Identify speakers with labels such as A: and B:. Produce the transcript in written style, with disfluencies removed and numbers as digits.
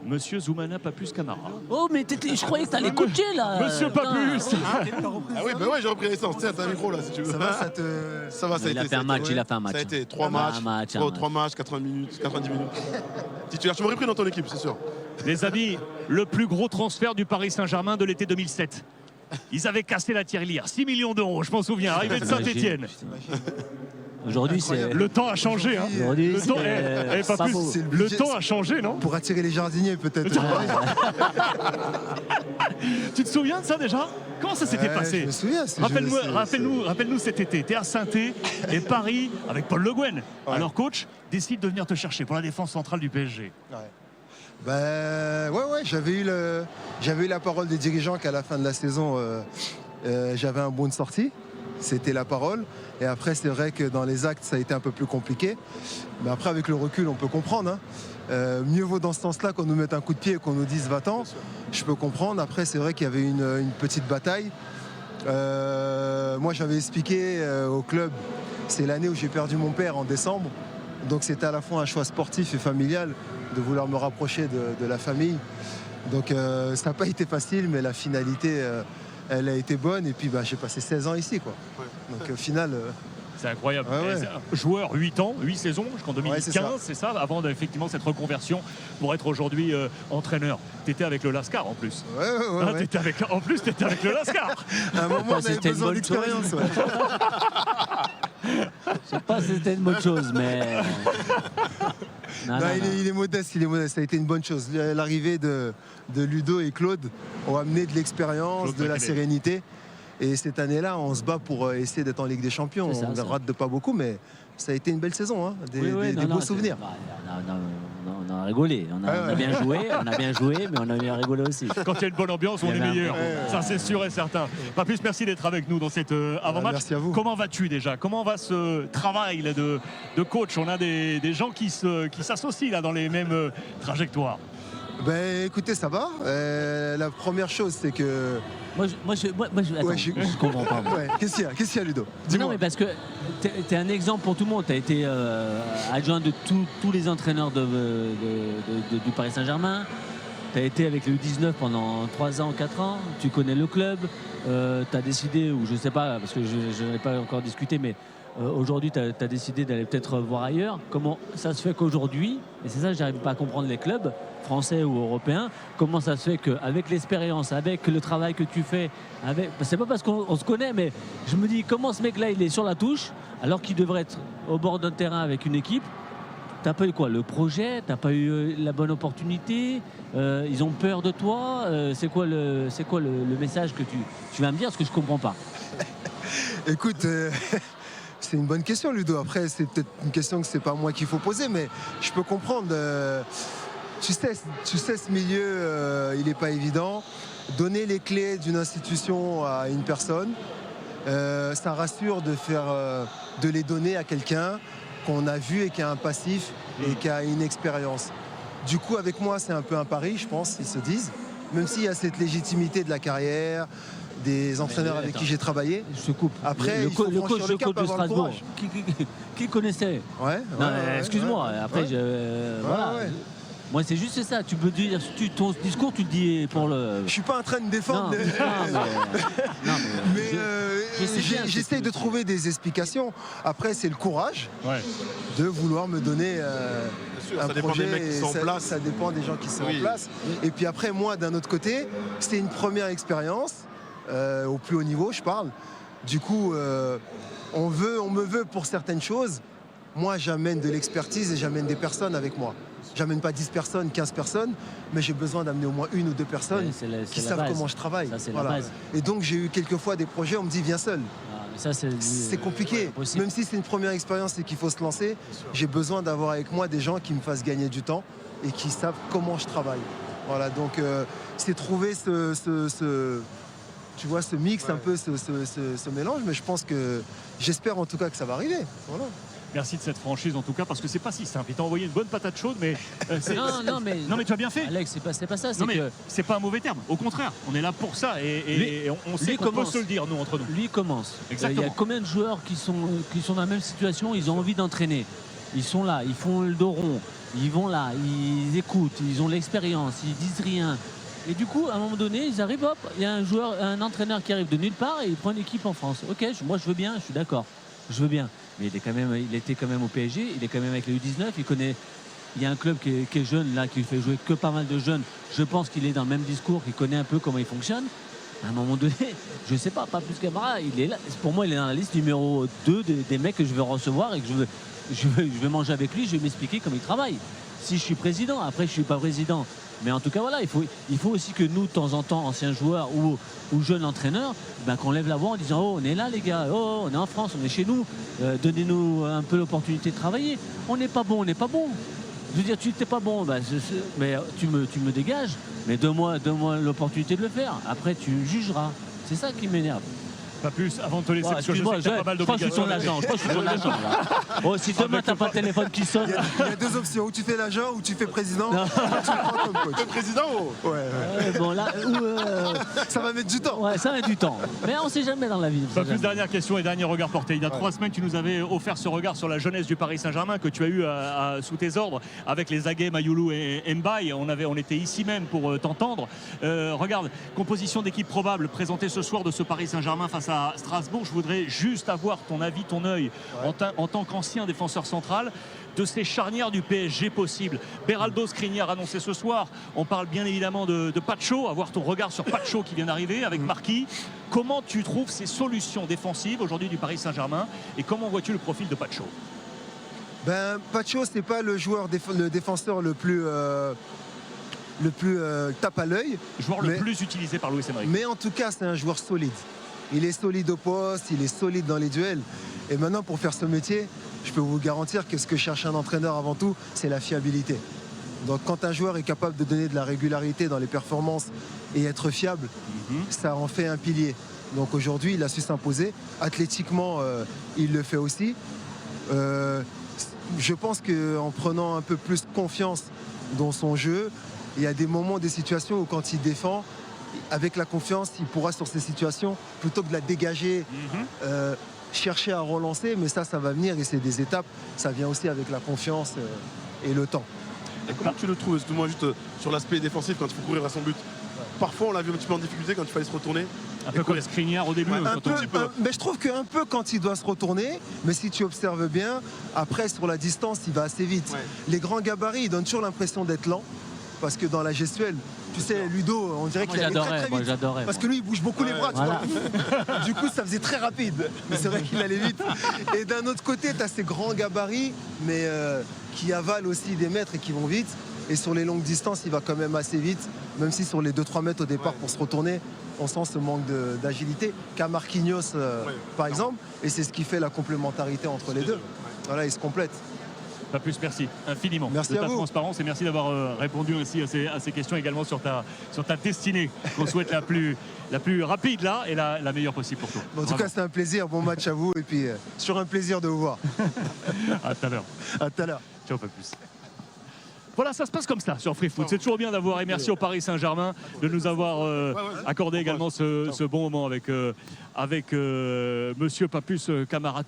A: Monsieur Zoumana Papus Camara.
B: Oh, mais je croyais que t'allais coacher là.
A: Monsieur Papus.
C: Ah oui, bah ouais, j'ai repris l'essence. Tiens, t'as un micro là si tu veux.
D: Ça va,
C: Ça va, ça a
B: Il
C: été.
B: a fait un match, il a fait un match.
C: Ça a été 3 matchs. 3 matchs, 80 minutes, 90 minutes. Titulaire, tu m'aurais pris dans ton équipe, c'est sûr.
A: Les amis, le plus gros transfert du Paris Saint-Germain de l'été 2007. Ils avaient cassé la tirelire. 6 millions d'euros, je m'en souviens, arrivé de Saint-Etienne.
B: Aujourd'hui, c'est.
A: Le temps a changé. Hein.
B: Aujourd'hui,
A: Le temps,
B: c'est pas faux.
A: le temps a changé, non?
D: Pour attirer les jardiniers, peut-être.
A: Tu te souviens de ça déjà? Comment ça s'était passé?
D: Je me souviens.
A: Rappelle-nous cet été. T'es à Saint-Étienne et Paris, avec Paul Le Guen, alors coach, décide de venir te chercher pour la défense centrale du PSG.
D: Ben ouais, j'avais eu la parole des dirigeants qu'à la fin de la saison, j'avais un bon de sortie. C'était la parole. Et après, c'est vrai que dans les actes, ça a été un peu plus compliqué. Mais après, avec le recul, on peut comprendre. Hein. Mieux vaut dans ce sens-là qu'on nous mette un coup de pied et qu'on nous dise va-t'en. Je peux comprendre. Après, c'est vrai qu'il y avait une petite bataille. Moi, j'avais expliqué au club, c'est l'année où j'ai perdu mon père en décembre. Donc, c'était à la fois un choix sportif et familial de vouloir me rapprocher de la famille. Donc, ça n'a pas été facile, mais la finalité... elle a été bonne et puis j'ai passé 16 ans ici quoi. Donc au final
A: c'est incroyable.
D: Ouais.
A: Joueur 8 ans, 8 saisons jusqu'en 2015, c'est ça, avant effectivement cette reconversion pour être aujourd'hui entraîneur. Tu étais avec le Lascar en plus.
D: Ouais.
A: En plus, tu étais avec le Lascar.
D: À un moment, on avait besoin d'expérience.
B: Je sais pas si c'était une bonne chose, mais. Non,
D: il est modeste, Ça a été une bonne chose. L'arrivée de Ludo et Claude ont amené de l'expérience, de la sérénité. Et cette année-là, on se bat pour essayer d'être en Ligue des Champions. On ne rate de pas beaucoup, mais ça a été une belle saison. Hein. Des beaux souvenirs.
B: On a rigolé. On a bien joué, mais on a bien rigolé aussi.
A: Quand il y a une bonne ambiance, on est meilleur. Ça, c'est sûr et certain. Papus, merci d'être avec nous dans cet avant-match.
D: Merci à vous.
A: Comment vas-tu déjà? Comment va ce travail là, de coach? On a des gens qui s'associent là dans les mêmes trajectoires.
D: Écoutez, ça va. La première chose, c'est que...
B: Moi, je comprends pas.
D: Qu'est-ce qu'il y a, Ludo?
B: Non, mais parce que tu es un exemple pour tout le monde. Tu as été adjoint de tous les entraîneurs du Paris Saint-Germain. Tu as été avec le 19 pendant 3 ans, 4 ans. Tu connais le club. Tu as décidé, ou je ne sais pas, parce que je n'ai pas encore discuté, mais aujourd'hui, tu as décidé d'aller peut-être voir ailleurs. Comment ça se fait qu'aujourd'hui, et c'est ça que je n'arrive pas à comprendre les clubs, français ou européens, comment ça se fait qu'avec l'expérience, avec le travail que tu fais, c'est pas parce qu'on se connaît, mais je me dis comment ce mec-là il est sur la touche alors qu'il devrait être au bord d'un terrain avec une équipe. T'as pas eu quoi? Le projet? T'as pas eu la bonne opportunité? Ils ont peur de toi? C'est quoi le message que tu vas me dire? Parce que je comprends pas.
D: Écoute, c'est une bonne question, Ludo. Après, c'est peut-être une question que c'est pas moi qu'il faut poser, mais je peux comprendre. Tu sais, ce milieu, il n'est pas évident. Donner les clés d'une institution à une personne, ça rassure de les donner à quelqu'un qu'on a vu et qui a un passif et qui a une expérience. Du coup, avec moi, c'est un peu un pari, je pense, ils se disent. Même s'il y a cette légitimité de la carrière, des entraîneurs avec qui j'ai travaillé.
B: Je te coupe.
D: Après,
B: le coach de Strasbourg, qui connaissait? Excuse-moi. Après, voilà. Moi, c'est juste ça. Tu peux dire, ton discours, tu le dis pour le.
D: Je suis pas en train de défendre. J'essaie de trouver des explications. Après, c'est le courage de vouloir me donner un projet. Ça dépend des gens qui sont en place. Et puis après, moi, d'un autre côté, c'était une première expérience au plus haut niveau, je parle. Du coup, on me veut pour certaines choses. Moi, j'amène de l'expertise et j'amène des personnes avec moi. J'amène pas 10 personnes, 15 personnes, mais j'ai besoin d'amener au moins 1 ou 2 personnes qui savent comment je travaille.
B: Ça, la base.
D: Et donc, j'ai eu quelquefois des projets, on me dit viens seul. C'est compliqué. Même si c'est une première expérience et qu'il faut se lancer, j'ai besoin d'avoir avec moi des gens qui me fassent gagner du temps et qui savent comment je travaille. Voilà, donc c'est trouver ce mix, un peu ce mélange, mais je pense que j'espère en tout cas que ça va arriver. Voilà.
A: Merci de cette franchise en tout cas, parce que c'est pas si simple. Il t'a envoyé une bonne patate chaude, mais
B: non, mais
A: tu as bien fait.
B: Alex, c'est pas ça.
A: C'est pas un mauvais terme. Au contraire, on est là pour ça et on sait qu'on peut se le dire nous entre nous.
B: Lui commence.
A: Exactement.
B: Il y a combien de joueurs qui sont dans la même situation? Ils ont envie d'entraîner. Ils sont là, ils font le dos rond, ils vont là, ils écoutent, ils ont l'expérience, ils disent rien. Et du coup, à un moment donné, ils arrivent, hop, il y a un entraîneur qui arrive de nulle part et il prend une équipe en France. Ok, moi je veux bien, je suis d'accord, je veux bien. Mais il était quand même au PSG, il est quand même avec les U19, il y a un club qui est jeune là, qui fait jouer que pas mal de jeunes. Je pense qu'il est dans le même discours, qu'il connaît un peu comment il fonctionne. À un moment donné, je ne sais pas plus Camara, il est là. Pour moi, il est dans la liste numéro 2 des mecs que je veux recevoir et que je veux manger avec lui, je vais m'expliquer comment il travaille. Si je suis président, après je ne suis pas président. Mais en tout cas, voilà, il faut aussi que nous, de temps en temps, anciens joueurs ou jeunes entraîneurs, qu'on lève la voix en disant « Oh, on est là les gars, oh, on est en France, on est chez nous, donnez-nous un peu l'opportunité de travailler. On n'est pas bon, on n'est pas bon. » Je veux dire, tu n'es pas bon, mais tu me dégages, mais donne-moi l'opportunité de le faire. Après, tu jugeras. C'est ça qui m'énerve.
A: Pas plus, avant de te laisser, parce que je sais que t'as pas mal
B: Je crois que je suis
A: d'obligations.
B: ton agent. Oh, si demain t'as pas de téléphone qui sonne.
D: Il y a deux options, ou tu fais l'agent ou tu fais président. Tu le prends comme coach.
C: Le président, oh.
D: Ouais.
B: Bon, là,
D: Ça va mettre du temps.
B: ouais, ça met du temps. Mais on ne sait jamais dans la vie.
A: Pas plus, dernière question et dernier regard porté. Il y a 3 semaines, tu nous avais offert ce regard sur la jeunesse du Paris Saint-Germain que tu as eu sous tes ordres avec les Aguet, Mayoulou et Mbaye. On était ici même pour t'entendre. Regarde, composition d'équipe probable présentée ce soir de ce Paris Saint-Germain face à Strasbourg. Je voudrais juste avoir ton avis, ton œil en tant qu'ancien défenseur central de ces charnières du PSG possibles. Beraldo, Skriniar annoncé ce soir. On parle bien évidemment de Pacho. Avoir ton regard sur Pacho qui vient d'arriver avec Marquis. Comment tu trouves ces solutions défensives aujourd'hui du Paris Saint-Germain et comment vois-tu le profil de Pacho?
D: Pacho, c'est pas le défenseur le plus tape à l'œil.
A: Joueur le plus utilisé par Luis Enrique.
D: Mais en tout cas, c'est un joueur solide. Il est solide au poste, il est solide dans les duels. Et maintenant, pour faire ce métier, je peux vous garantir que ce que cherche un entraîneur avant tout, c'est la fiabilité. Donc quand un joueur est capable de donner de la régularité dans les performances et être fiable, ça en fait un pilier. Donc aujourd'hui, il a su s'imposer. Athlétiquement, il le fait aussi. Je pense qu'en prenant un peu plus confiance dans son jeu, il y a des moments, des situations où quand il défend, avec la confiance, il pourra sur ces situations, plutôt que de la dégager, chercher à relancer, mais ça va venir et c'est des étapes. Ça vient aussi avec la confiance et le temps.
C: Et comment tu le trouves, moi juste sur l'aspect défensif quand il faut courir à son but? Parfois on l'a vu un petit peu en difficulté quand il fallait se retourner.
A: Un peu comme Skriniar au début.
D: Mais je trouve qu'un peu quand il doit se retourner, mais si tu observes bien, après sur la distance, il va assez vite.
C: Ouais.
D: Les grands gabarits, ils donnent toujours l'impression d'être lent. Parce que dans la gestuelle, tu sais, Ludo, on dirait qu'il allait très très vite.
B: J'adorais.
D: Parce que lui, il bouge beaucoup les bras, tu vois. Du coup, ça faisait très rapide. Mais c'est vrai qu'il allait vite. Et d'un autre côté, tu as ces grands gabarits, mais qui avalent aussi des mètres et qui vont vite. Et sur les longues distances, il va quand même assez vite. Même si sur les 2-3 mètres au départ pour se retourner, on sent ce manque d'agilité qu'a Marquinhos, par exemple. Et c'est ce qui fait la complémentarité entre les deux. Voilà, ils se complètent.
A: Pas plus, merci infiniment
D: merci
A: de
D: à
A: ta
D: vous.
A: transparence et merci d'avoir répondu ainsi à ces questions également sur ta destinée qu'on souhaite la plus rapide là et la meilleure possible pour toi.
D: En tout cas, c'est un plaisir. Bon match à vous et puis sur un plaisir de vous voir.
A: À tout à l'heure.
D: À tout à l'heure.
A: Ciao, pas plus. Voilà, ça se passe comme ça sur Free Foot. C'est toujours bien d'avoir, et merci au Paris Saint-Germain de nous avoir accordé également ce bon moment avec Monsieur Papus Camara.